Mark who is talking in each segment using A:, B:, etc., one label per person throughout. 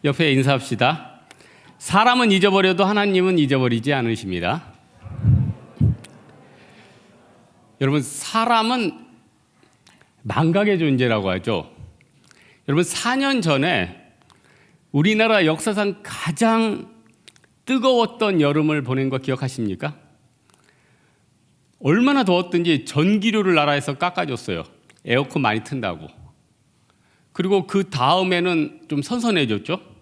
A: 옆에 인사합시다. 사람은 잊어버려도 하나님은 잊어버리지 않으십니다. 여러분, 사람은 망각의 존재라고 하죠. 여러분, 4년 전에 우리나라 역사상 가장 뜨거웠던 여름을 보낸 거 기억하십니까? 얼마나 더웠든지 전기료를 나라에서 깎아줬어요. 에어컨 많이 튼다고. 그리고 그 다음에는 좀 선선해졌죠.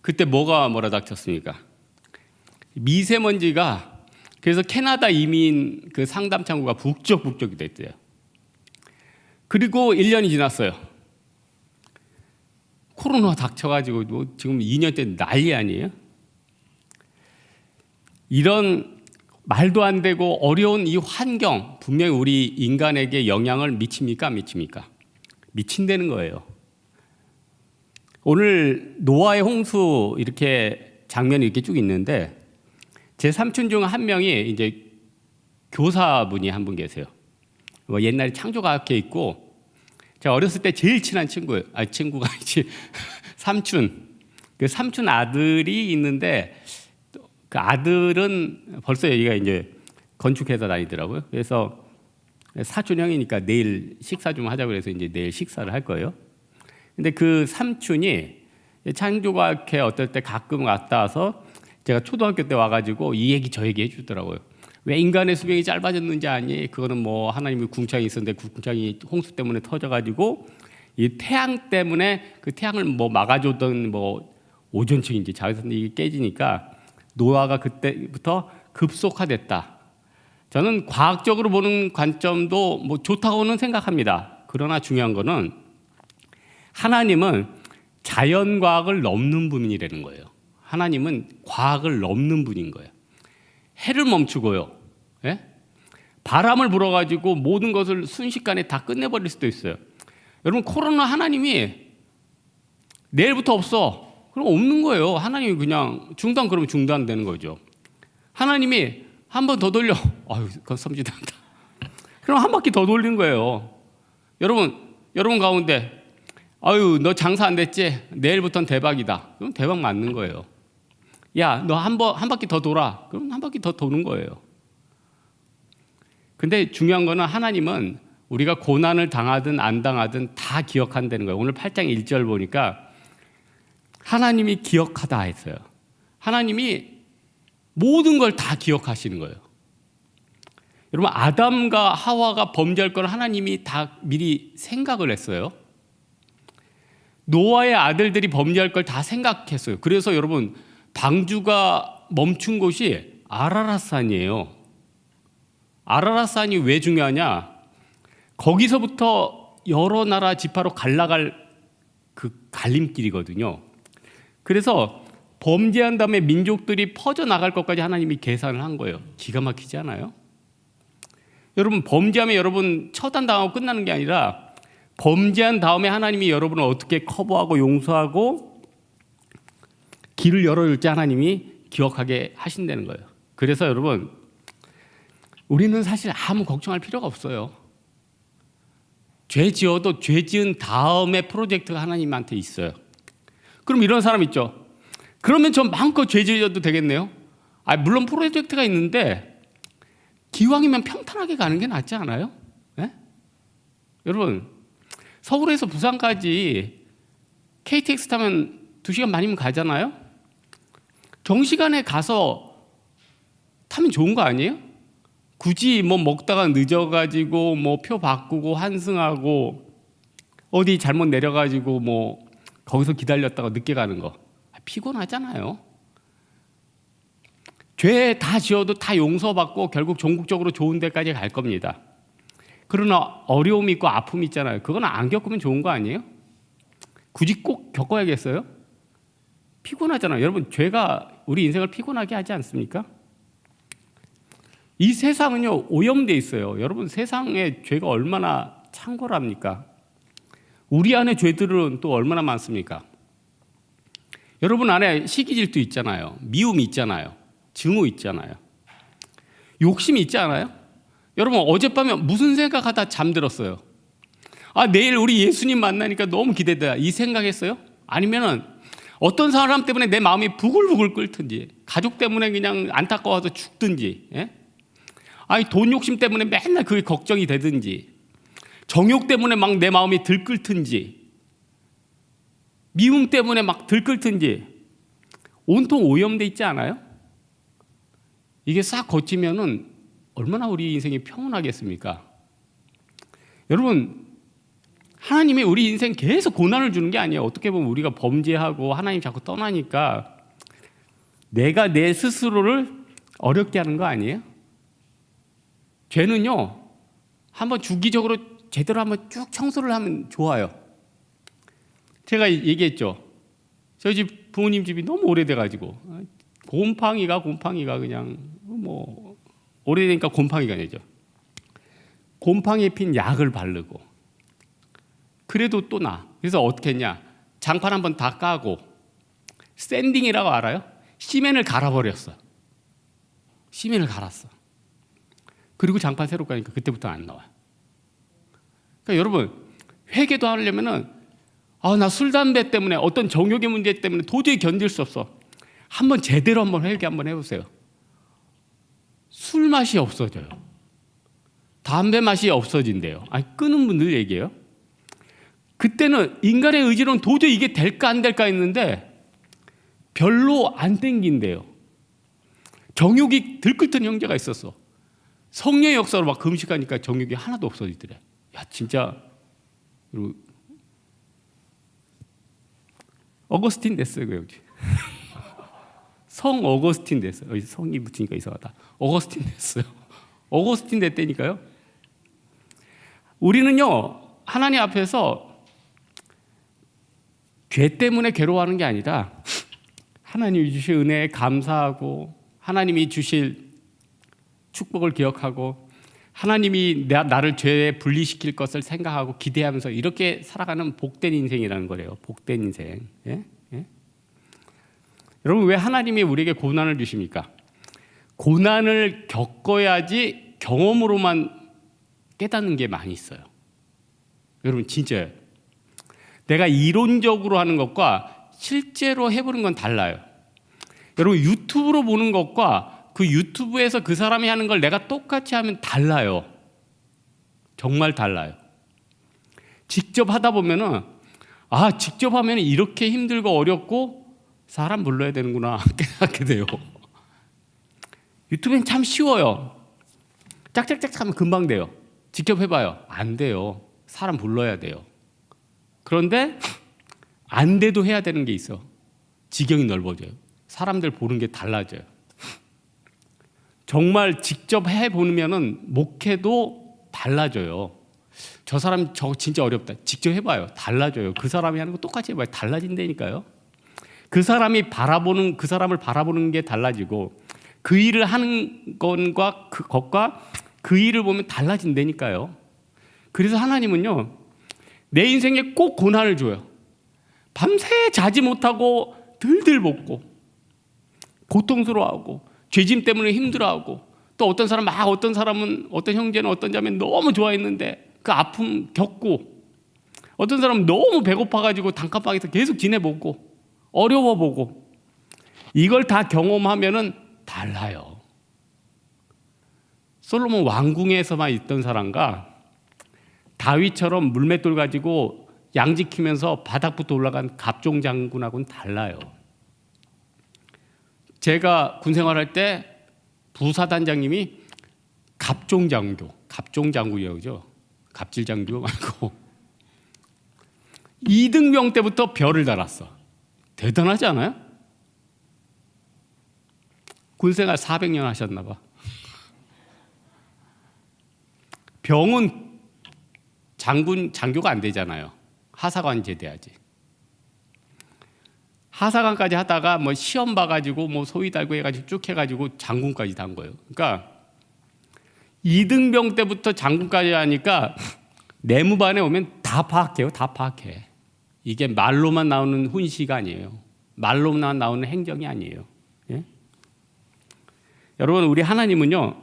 A: 그때 뭐가 몰아닥쳤습니까? 미세먼지가. 그래서 캐나다 이민 그 상담 창구가 북적북적이 됐대요. 그리고 1년이 지났어요. 코로나 닥쳐가지고 뭐 지금 2년째 난리 아니에요? 이런 말도 안 되고 어려운 이 환경, 분명히 우리 인간에게 영향을 미칩니까? 안 미칩니까? 미친다는 거예요. 오늘 노아의 홍수 이렇게 장면이 이렇게 쭉 있는데, 제 삼촌 중 한 명이 이제 교사분이 한 분 계세요. 뭐 옛날에 창조과학회 있고, 제가 어렸을 때 제일 친한 친구예요. 친구가 아니지 삼촌. 그 삼촌 아들이 있는데, 그 아들은 벌써 여기가 이제 건축회사 다니더라고요. 그래서 사촌 형이니까 내일 식사 좀 하자고 해서 이제 내일 식사를 할 거예요. 근데 그 삼촌이 창조과학회 어떨 때 가끔 갔다 와서 제가 초등학교 때 와가지고 이 얘기 저 얘기 해주더라고요. 왜 인간의 수명이 짧아졌는지 아니? 그거는 뭐 하나님의 궁창이 있었는데 그 궁창이 홍수 때문에 터져가지고 이 태양 때문에 그 태양을 뭐 막아줬던 뭐 오존층인지 자외선이 이게 깨지니까 노아가 그때부터 급속화됐다. 저는 과학적으로 보는 관점도 뭐 좋다고는 생각합니다. 그러나 중요한 거는 하나님은 자연과학을 넘는 분이라는 거예요. 하나님은 과학을 넘는 분인 거예요. 해를 멈추고요. 예? 바람을 불어가지고 모든 것을 순식간에 다 끝내버릴 수도 있어요. 여러분, 코로나 하나님이 내일부터 없어. 그럼 없는 거예요. 하나님이 그냥 중단 그러면 중단되는 거죠. 하나님이 한 번 더 돌려. 아유, 그건 섬찟한다. 그럼 한 바퀴 더 돌린 거예요. 여러분 가운데 아유, 너 장사 안 됐지? 내일부터는 대박이다. 그럼 대박 맞는 거예요. 야, 너 한 바퀴 더 돌아. 그럼 한 바퀴 더 도는 거예요. 근데 중요한 거는 하나님은 우리가 고난을 당하든 안 당하든 다 기억한다는 거예요. 오늘 8장 1절 보니까 하나님이 기억하다 했어요. 하나님이 모든 걸 다 기억하시는 거예요. 여러분, 아담과 하와가 범죄할 걸 하나님이 다 미리 생각을 했어요. 노아의 아들들이 범죄할 걸 다 생각했어요. 그래서 여러분, 방주가 멈춘 곳이 아라랏산이에요. 아라랏산이 왜 중요하냐? 거기서부터 여러 나라 지파로 갈라갈 그 갈림길이거든요. 그래서 범죄한 다음에 민족들이 퍼져나갈 것까지 하나님이 계산을 한 거예요. 기가 막히지 않아요? 여러분, 범죄하면 여러분 처단당하고 끝나는 게 아니라 범죄한 다음에 하나님이 여러분을 어떻게 커버하고 용서하고 길을 열어줄지 하나님이 기억하게 하신다는 거예요. 그래서 여러분, 우리는 사실 아무 걱정할 필요가 없어요. 죄 지어도 죄 지은 다음에 프로젝트가 하나님한테 있어요. 그럼 이런 사람 있죠. 그러면 저 마음껏 죄 지어도 되겠네요. 물론 프로젝트가 있는데 기왕이면 평탄하게 가는 게 낫지 않아요? 네? 여러분, 서울에서 부산까지 KTX 타면 2시간 반이면 가잖아요? 정시간에 가서 타면 좋은 거 아니에요? 굳이 뭐 먹다가 늦어가지고 뭐 표 바꾸고 환승하고 어디 잘못 내려가지고 뭐 거기서 기다렸다가 늦게 가는 거 피곤하잖아요. 죄 다 지어도 다 용서받고 결국 종국적으로 좋은 데까지 갈 겁니다. 그러나 어려움이 있고 아픔이 있잖아요. 그건 안 겪으면 좋은 거 아니에요? 굳이 꼭 겪어야겠어요? 피곤하잖아요. 여러분, 죄가 우리 인생을 피곤하게 하지 않습니까? 이 세상은요, 오염되어 있어요. 여러분, 세상에 죄가 얼마나 창궐합니까? 우리 안에 죄들은 또 얼마나 많습니까? 여러분 안에 시기질투 있잖아요. 미움이 있잖아요. 증오 있잖아요. 욕심이 있지 않아요? 여러분, 어젯밤에 무슨 생각하다 잠들었어요? 내일 우리 예수님 만나니까 너무 기대돼. 이 생각했어요? 아니면은 어떤 사람 때문에 내 마음이 부글부글 끓든지, 가족 때문에 그냥 안타까워서 죽든지, 예? 아니 돈 욕심 때문에 맨날 그게 걱정이 되든지, 정욕 때문에 막 내 마음이 들끓든지, 미움 때문에 막 들끓든지, 온통 오염돼 있지 않아요? 이게 싹 거치면은 얼마나 우리 인생이 평온하겠습니까? 여러분, 하나님이 우리 인생 계속 고난을 주는 게 아니에요. 어떻게 보면 우리가 범죄하고 하나님 자꾸 떠나니까 내가 내 스스로를 어렵게 하는 거 아니에요? 죄는요, 한번 주기적으로 제대로 한번 쭉 청소를 하면 좋아요. 제가 얘기했죠. 저희 집 부모님 집이 너무 오래돼가지고 곰팡이가 그냥 뭐 오래되니까 곰팡이가 되죠. 곰팡이에 핀 약을 바르고 그래도 또 나. 그래서 어떻게 했냐? 장판 한번 다 까고 샌딩이라고 알아요? 시멘을 갈아버렸어. 시멘을 갈았어. 그리고 장판 새로 까니까 그때부터 안 나와. 그러니까 여러분, 회개도 하려면은 나 술 담배 때문에 어떤 정욕의 문제 때문에 도저히 견딜 수 없어. 한번 제대로 한번 회개 한번 해보세요. 술 맛이 없어져요. 담배 맛이 없어진대요. 끊은 분들 얘기예요. 그때는 인간의 의지로는 도저히 이게 될까 안 될까 했는데 별로 안 땡긴대요. 정욕이 들끓던 형제가 있었어. 성령의 역사로 막 금식하니까 정욕이 하나도 없어지더래. 야, 진짜 어거스틴 됐어요, 여기. 성 어거스틴 됐어요. 여기 성이 붙으니까 이상하다. 어거스틴 됐어요. 어거스틴 됐다니까요. 우리는요, 하나님 앞에서 죄 때문에 괴로워하는 게 아니라 하나님이 주신 은혜에 감사하고 하나님이 주실 축복을 기억하고 하나님이 나를 죄에 분리시킬 것을 생각하고 기대하면서 이렇게 살아가는 복된 인생이라는 거래요. 복된 인생. 예? 예? 여러분, 왜 하나님이 우리에게 고난을 주십니까? 고난을 겪어야지 경험으로만 깨닫는 게 많이 있어요. 여러분, 진짜요. 내가 이론적으로 하는 것과 실제로 해보는 건 달라요. 여러분, 유튜브로 보는 것과 그 유튜브에서 그 사람이 하는 걸 내가 똑같이 하면 달라요. 정말 달라요. 직접 하다 보면은 직접 하면 이렇게 힘들고 어렵고 사람 불러야 되는구나 깨닫게 돼요. 유튜브는 참 쉬워요. 짝짝짝 하면 금방 돼요. 직접 해봐요. 안 돼요. 사람 불러야 돼요. 그런데 안 돼도 해야 되는 게 있어. 지경이 넓어져요. 사람들 보는 게 달라져요. 정말 직접 해보면은 목회도 달라져요. 저 사람 저거 진짜 어렵다. 직접 해봐요. 달라져요. 그 사람이 하는 거 똑같이 해봐요. 달라진다니까요. 그 사람을 바라보는 게 달라지고 그 일을 하는 것과 그 일을 보면 달라진다니까요. 그래서 하나님은요, 내 인생에 꼭 고난을 줘요. 밤새 자지 못하고 들들 볶고 고통스러워하고 죄짐 때문에 힘들어하고 또 어떤 사람은 어떤 형제는 어떤 자매는 너무 좋아했는데 그 아픔 겪고 어떤 사람은 너무 배고파가지고 단칸방에서 계속 지내보고 어려워보고 이걸 다 경험하면은 달라요. 솔로몬 왕궁에서만 있던 사람과 다윗처럼 물맷돌 가지고 양 지키면서 바닥부터 올라간 갑종 장군하고는 달라요. 제가 군 생활할 때 부사단장님이 갑종 장군이죠. 갑질 장교 말고 2등병 때부터 별을 달았어. 대단하지 않아요? 군 생활 400년 하셨나 봐. 병은 장교가 안 되잖아요. 하사관 제대하지. 하사관까지 하다가 뭐 시험 봐가지고 뭐 소위 달고 해가지고 쭉 해가지고 장군까지 단 거예요. 그러니까 2등병 때부터 장군까지 하니까 내무반에 오면 다 파악해요. 다 파악해. 이게 말로만 나오는 훈시가 아니에요. 말로만 나오는 행정이 아니에요. 예? 여러분, 우리 하나님은요,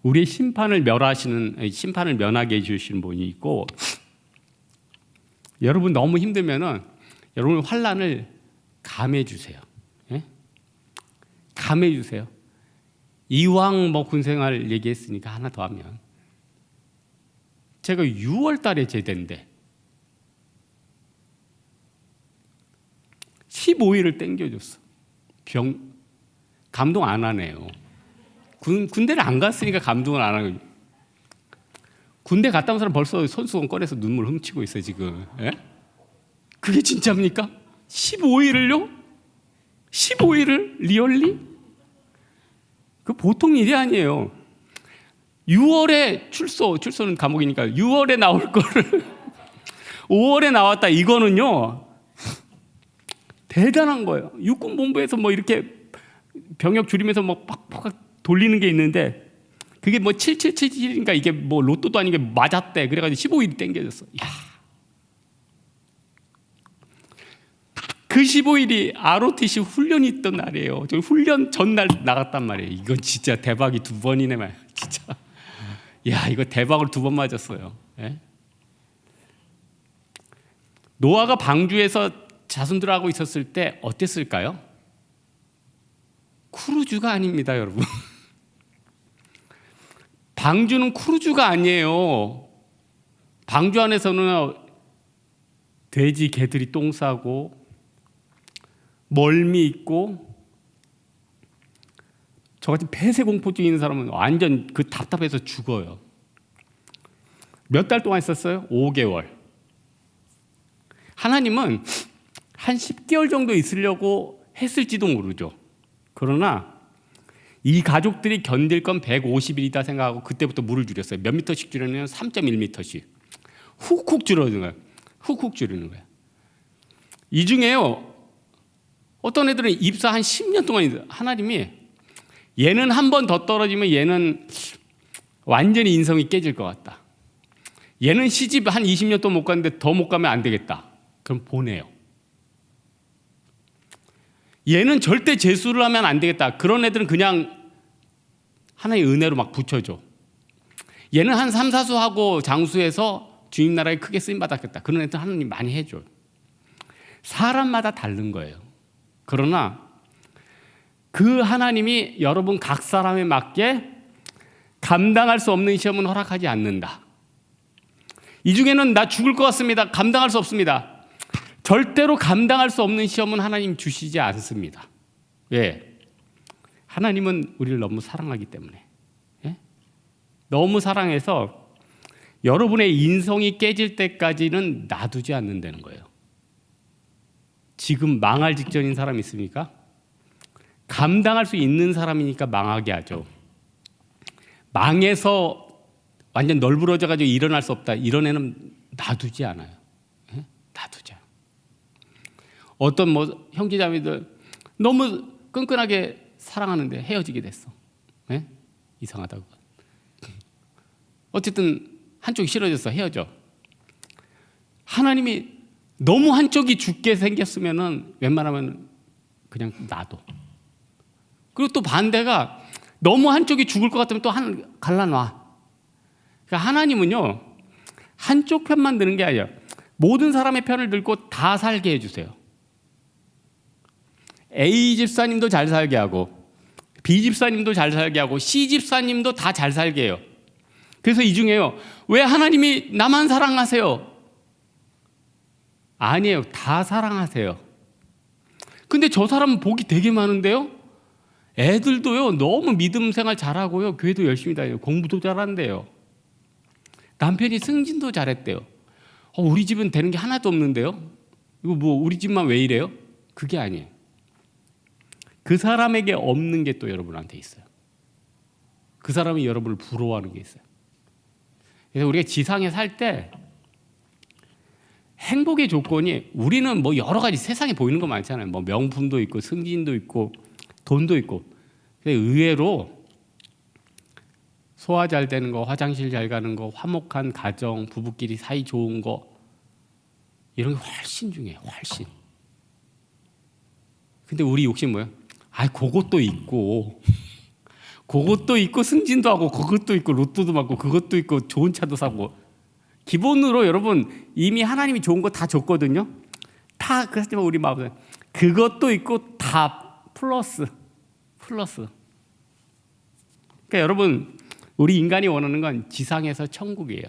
A: 우리의 심판을 면하게 해주시는 분이 있고, 여러분 너무 힘들면은 여러분 환난을 감해 주세요. 예? 감해 주세요. 이왕 뭐 군생활 얘기했으니까 하나 더 하면, 제가 6월 달에 제대인데 15일을 땡겨줬어. 감동 안 하네요. 군대를 안 갔으니까 감동을 안 하고, 군대 갔다 온 사람 벌써 손수건 꺼내서 눈물 훔치고 있어 지금. 예? 그게 진짜입니까? 15일을요? 15일을 리얼리? 그 보통 일이 아니에요. 6월에 출소는 감옥이니까 6월에 나올 거를 5월에 나왔다. 이거는요 대단한 거예요. 육군본부에서 뭐 이렇게 병역 줄이면서 뭐 팍팍 돌리는 게 있는데, 그게 뭐 7777인가 이게 뭐 로또도 아니게 맞았대. 그래가지고 15일이 땡겨졌어. 야, 그 15일이 ROTC 훈련이 있던 날이에요. 저 훈련 전날 나갔단 말이에요. 이건 진짜 대박이 2번이네 말. 진짜. 야, 이거 대박을 2번 맞았어요. 예? 노아가 방주에서 자손들하고 있었을 때 어땠을까요? 크루즈가 아닙니다, 여러분. 방주는 크루즈가 아니에요. 방주 안에서는 돼지, 개들이 똥 싸고 멀미 있고, 저같이 폐쇄공포증 있는 사람은 완전 그 답답해서 죽어요. 몇 달 동안 있었어요? 5개월. 하나님은 한 10개월 정도 있으려고 했을지도 모르죠. 그러나 이 가족들이 견딜 건 150일이다 생각하고 그때부터 물을 줄였어요. 몇 미터씩 줄였냐면 3.1미터씩. 훅훅 줄어드는 거예요. 훅훅 줄이는 거예요. 이 중에요, 어떤 애들은 입사 한 10년 동안 있어요. 하나님이 얘는 한 번 더 떨어지면 얘는 완전히 인성이 깨질 것 같다. 얘는 시집 한 20년 또 못 갔는데 더 못 가면 안 되겠다. 그럼 보내요. 얘는 절대 재수를 하면 안 되겠다. 그런 애들은 그냥 하나의 은혜로 막 붙여줘. 얘는 한 3, 4수 하고 장수해서 주님 나라에 크게 쓰임 받았겠다. 그런 애들 하나님 많이 해줘요. 사람마다 다른 거예요. 그러나 그 하나님이 여러분 각 사람에 맞게 감당할 수 없는 시험은 허락하지 않는다. 이 중에는 나 죽을 것 같습니다. 감당할 수 없습니다. 절대로 감당할 수 없는 시험은 하나님 주시지 않습니다. 왜? 하나님은 우리를 너무 사랑하기 때문에. 예? 너무 사랑해서 여러분의 인성이 깨질 때까지는 놔두지 않는다는 거예요. 지금 망할 직전인 사람 있습니까? 감당할 수 있는 사람이니까 망하게 하죠. 망해서 완전 널브러져가지고 일어날 수 없다. 이런 애는 놔두지 않아요. 예? 놔두지 않아요. 어떤 뭐 형제자매들 너무 끈끈하게 사랑하는데 헤어지게 됐어. 예? 이상하다고. 어쨌든 한쪽이 싫어져서 헤어져. 하나님이 너무 한쪽이 죽게 생겼으면은 웬만하면 그냥 놔둬. 그리고 또 반대가 너무 한쪽이 죽을 것 같으면 또 갈라놔. 그러니까 하나님은요, 한쪽 편만 드는 게 아니라 모든 사람의 편을 들고 다 살게 해주세요. A 집사님도 잘 살게 하고 B 집사님도 잘 살게 하고 C 집사님도 다 잘 살게 해요. 그래서 이 중에요, 왜 하나님이 나만 사랑하세요? 아니에요. 다 사랑하세요. 근데 저 사람은 복이 되게 많은데요? 애들도요, 너무 믿음 생활 잘하고요, 교회도 열심히 다녀요, 공부도 잘한대요. 남편이 승진도 잘했대요. 우리 집은 되는 게 하나도 없는데요? 이거 뭐 우리 집만 왜 이래요? 그게 아니에요. 그 사람에게 없는 게 또 여러분한테 있어요. 그 사람이 여러분을 부러워하는 게 있어요. 그래서 우리가 지상에 살 때 행복의 조건이, 우리는 뭐 여러 가지 세상에 보이는 거 많잖아요. 뭐 명품도 있고 승진도 있고 돈도 있고. 근데 의외로 소화 잘 되는 거, 화장실 잘 가는 거, 화목한 가정, 부부끼리 사이 좋은 거, 이런 게 훨씬 중요해요. 훨씬. 근데 우리 욕심 뭐예요? 그것도 있고 그것도 있고 승진도 하고 그것도 있고 로또도 맞고 그것도 있고 좋은 차도 사고. 기본으로 여러분 이미 하나님이 좋은 거 다 줬거든요. 다 그렇지만 우리 마음에 그것도 있고 다 플러스. 그러니까 여러분, 우리 인간이 원하는 건 지상에서 천국이에요.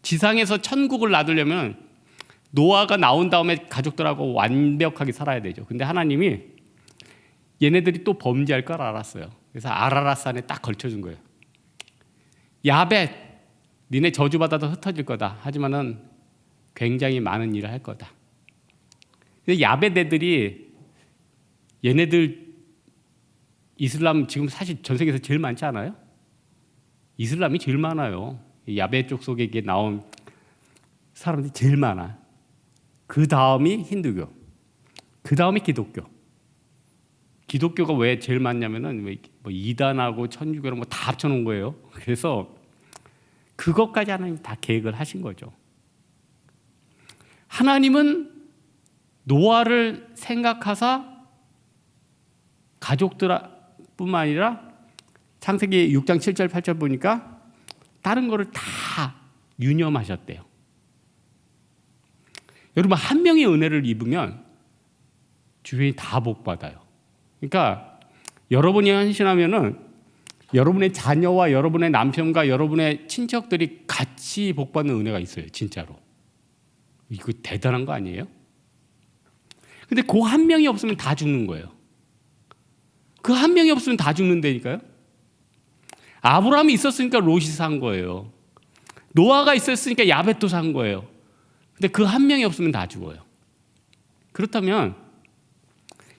A: 지상에서 천국을 놔두려면 노아가 나온 다음에 가족들하고 완벽하게 살아야 되죠. 근데 하나님이 얘네들이 또 범죄할 걸 알았어요. 그래서 아라랏산에 딱 걸쳐준 거예요. 야벳, 니네 저주받아도 흩어질 거다. 하지만은 굉장히 많은 일을 할 거다. 근데 야벳 애들이 얘네들 이슬람 지금 사실 전 세계에서 제일 많지 않아요? 이슬람이 제일 많아요. 야벳 족 속에 나온 사람들이 제일 많아. 그 다음이 힌두교, 그 다음이 기독교. 기독교가 왜 제일 많냐면은 뭐 이단하고 천주교랑 뭐 다 합쳐놓은 거예요. 그래서 그것까지 하나님 다 계획을 하신 거죠. 하나님은 노아를 생각하사 가족들뿐만 아니라 창세기 6장 7절 8절 보니까 다른 거를 다 유념하셨대요. 여러분, 한 명의 은혜를 입으면 주변이 다 복받아요. 그러니까 여러분이 헌신하면은 여러분의 자녀와 여러분의 남편과 여러분의 친척들이 같이 복받는 은혜가 있어요. 진짜로. 이거 대단한 거 아니에요? 근데 그 한 명이 없으면 다 죽는 거예요. 그 한 명이 없으면 다 죽는다니까요. 아브라함이 있었으니까 롯이 산 거예요. 노아가 있었으니까 야벳도 산 거예요. 근데 그 한 명이 없으면 다 죽어요. 그렇다면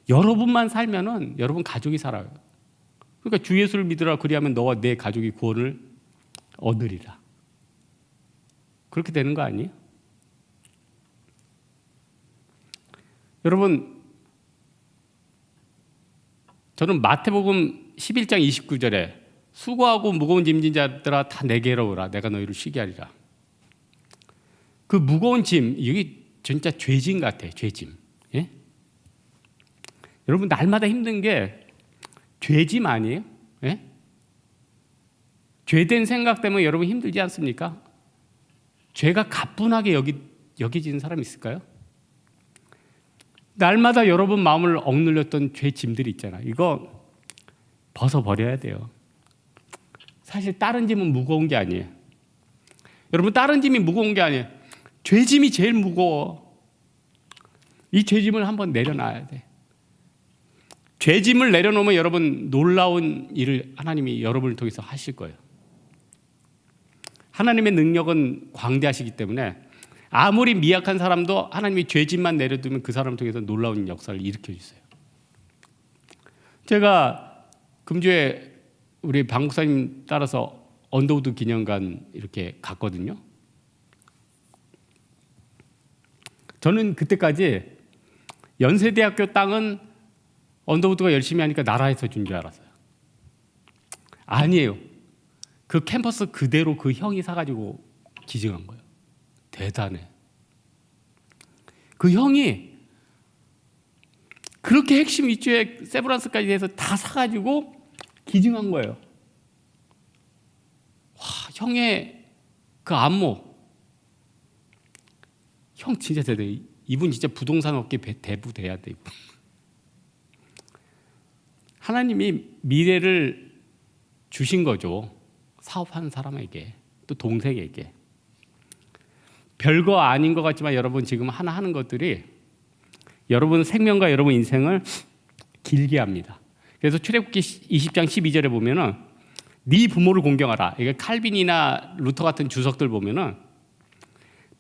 A: 여러분만 살면은 여러분 가족이 살아요. 그러니까 주 예수를 믿으라 그리하면 너와 내 가족이 구원을 얻으리라. 그렇게 되는 거 아니에요? 여러분, 저는 마태복음 11장 29절에 수고하고 무거운 짐진 자들아 다 내게로 오라. 내가 너희를 쉬게 하리라. 그 무거운 짐, 이게 진짜 죄짐 같아. 죄짐. 예? 여러분, 날마다 힘든 게 죄짐 아니에요? 예? 죄된 생각 때문에 여러분 힘들지 않습니까? 죄가 가뿐하게 여기지는 사람 있을까요? 날마다 여러분 마음을 억눌렸던 죄짐들이 있잖아. 이거 벗어버려야 돼요. 사실 다른 짐은 무거운 게 아니에요. 여러분, 다른 짐이 무거운 게 아니에요. 죄짐이 제일 무거워. 이 죄짐을 한번 내려놔야 돼. 죄짐을 내려놓으면 여러분 놀라운 일을 하나님이 여러분을 통해서 하실 거예요. 하나님의 능력은 광대하시기 때문에 아무리 미약한 사람도 하나님이 죄짐만 내려두면 그 사람을 통해서 놀라운 역사를 일으켜 주세요. 제가 금주에 우리 박 목사님 따라서 언더우드 기념관 이렇게 갔거든요. 저는 그때까지 연세대학교 땅은 언더우드가 열심히 하니까 나라에서 준 줄 알았어요. 아니에요. 그 캠퍼스 그대로 그 형이 사가지고 기증한 거예요. 대단해. 그 형이 그렇게 핵심 위주의 세브란스까지 해서 다 사가지고 기증한 거예요. 와, 형의 그 안목. 형 진짜 대단해. 이분 진짜 부동산 업계 대부 돼야 돼. 이분. 하나님이 미래를 주신 거죠. 사업하는 사람에게, 또 동생에게. 별거 아닌 것 같지만 여러분 지금 하나 하는 것들이 여러분 생명과 여러분 인생을 길게 합니다. 그래서 출애굽기 20장 12절에 보면은 네 부모를 공경하라. 이게 칼빈이나 루터 같은 주석들 보면은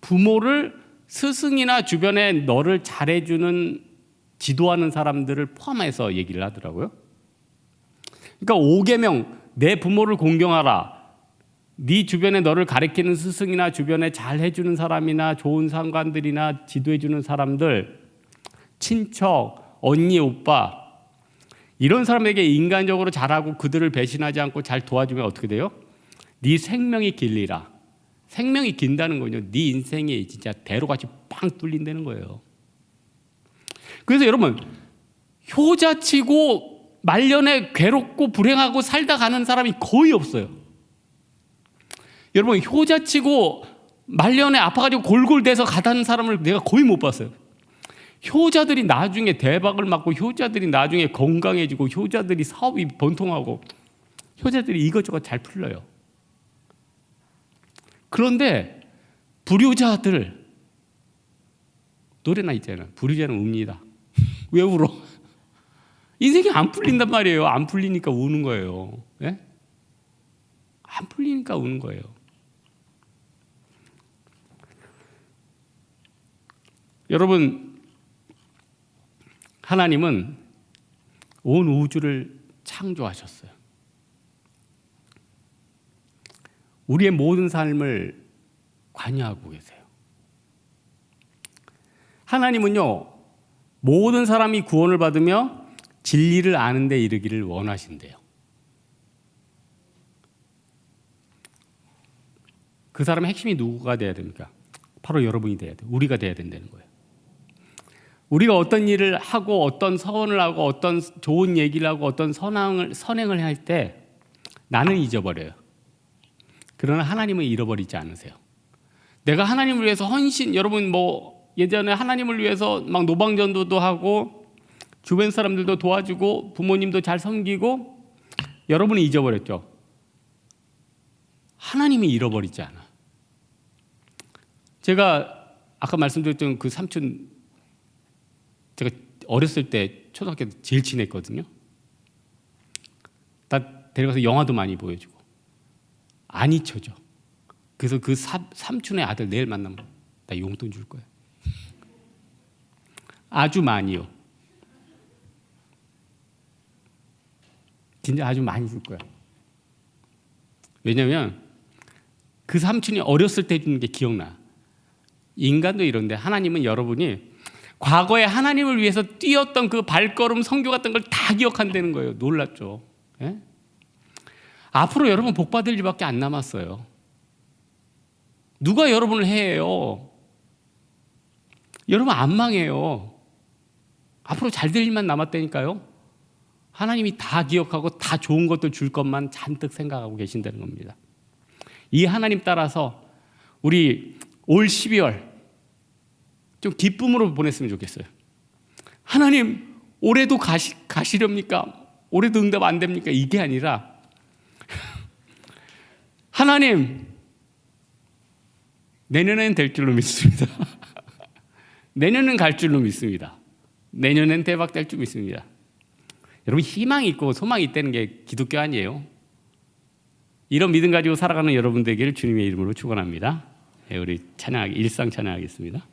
A: 부모를 스승이나 주변에 너를 잘해주는 지도하는 사람들을 포함해서 얘기를 하더라고요. 그러니까 5계명, 내 부모를 공경하라. 네 주변에 너를 가리키는 스승이나 주변에 잘 해주는 사람이나 좋은 상관들이나 지도해주는 사람들, 친척, 언니, 오빠, 이런 사람에게 인간적으로 잘하고 그들을 배신하지 않고 잘 도와주면 어떻게 돼요? 네 생명이 길리라. 생명이 긴다는 거죠. 네 인생이 진짜 대로같이 빵 뚫린다는 거예요. 그래서 여러분, 효자치고 말년에 괴롭고 불행하고 살다 가는 사람이 거의 없어요. 여러분, 효자치고 말년에 아파가지고 골골대서 가다는 사람을 내가 거의 못 봤어요. 효자들이 나중에 대박을 맞고, 효자들이 나중에 건강해지고, 효자들이 사업이 번통하고, 효자들이 이것저것 잘 풀려요. 그런데 불효자들, 노래나 있잖아요. 불효자는 웁니다. 왜 울어? 인생이 안 풀린단 말이에요. 안 풀리니까 우는 거예요. 예? 안 풀리니까 우는 거예요. 여러분, 하나님은 온 우주를 창조하셨어요. 우리의 모든 삶을 관여하고 계세요. 하나님은요, 모든 사람이 구원을 받으며 진리를 아는 데 이르기를 원하신대요. 그 사람의 핵심이 누구가 돼야 됩니까? 바로 여러분이 돼야 돼요. 우리가 돼야 된다는 거예요. 우리가 어떤 일을 하고, 어떤 서원을 하고, 어떤 좋은 얘기를 하고, 어떤 선행을 할 때 나는 잊어버려요. 그러나 하나님은 잃어버리지 않으세요. 내가 하나님을 위해서 헌신, 여러분 예전에 하나님을 위해서 막 노방전도도 하고, 주변 사람들도 도와주고, 부모님도 잘 섬기고, 여러분이 잊어버렸죠. 하나님이 잃어버리지 않아. 제가 아까 말씀드렸던 그 삼촌, 제가 어렸을 때 초등학교 때 제일 친했거든요. 나 데려가서 영화도 많이 보여주고 안 잊혀져. 그래서 그 삼촌의 아들 내일 만나면 나 용돈 줄 거야. 아주 많이요. 진짜 아주 많이 줄 거야. 왜냐면 그 삼촌이 어렸을 때 주는 게 기억나. 인간도 이런데 하나님은 여러분이 과거에 하나님을 위해서 뛰었던 그 발걸음, 성교 같은 걸 다 기억한다는 거예요. 놀랍죠? 예? 앞으로 여러분 복 받을 일밖에 안 남았어요. 누가 여러분을 해요? 여러분 안 망해요. 앞으로 잘 될 일만 남았다니까요. 하나님이 다 기억하고 다 좋은 것들 줄 것만 잔뜩 생각하고 계신다는 겁니다. 이 하나님 따라서 우리 올 12월 좀 기쁨으로 보냈으면 좋겠어요. 하나님, 올해도 가시렵니까? 올해도 응답 안 됩니까? 이게 아니라 하나님, 내년엔 될 줄로 믿습니다. 내년은 갈 줄로 믿습니다. 내년엔 대박 될 줄 믿습니다. 여러분, 희망이 있고 소망이 있다는 게 기독교 아니에요? 이런 믿음 가지고 살아가는 여러분 되기를 주님의 이름으로 축원합니다. 우리 찬양하기, 일상 찬양하겠습니다.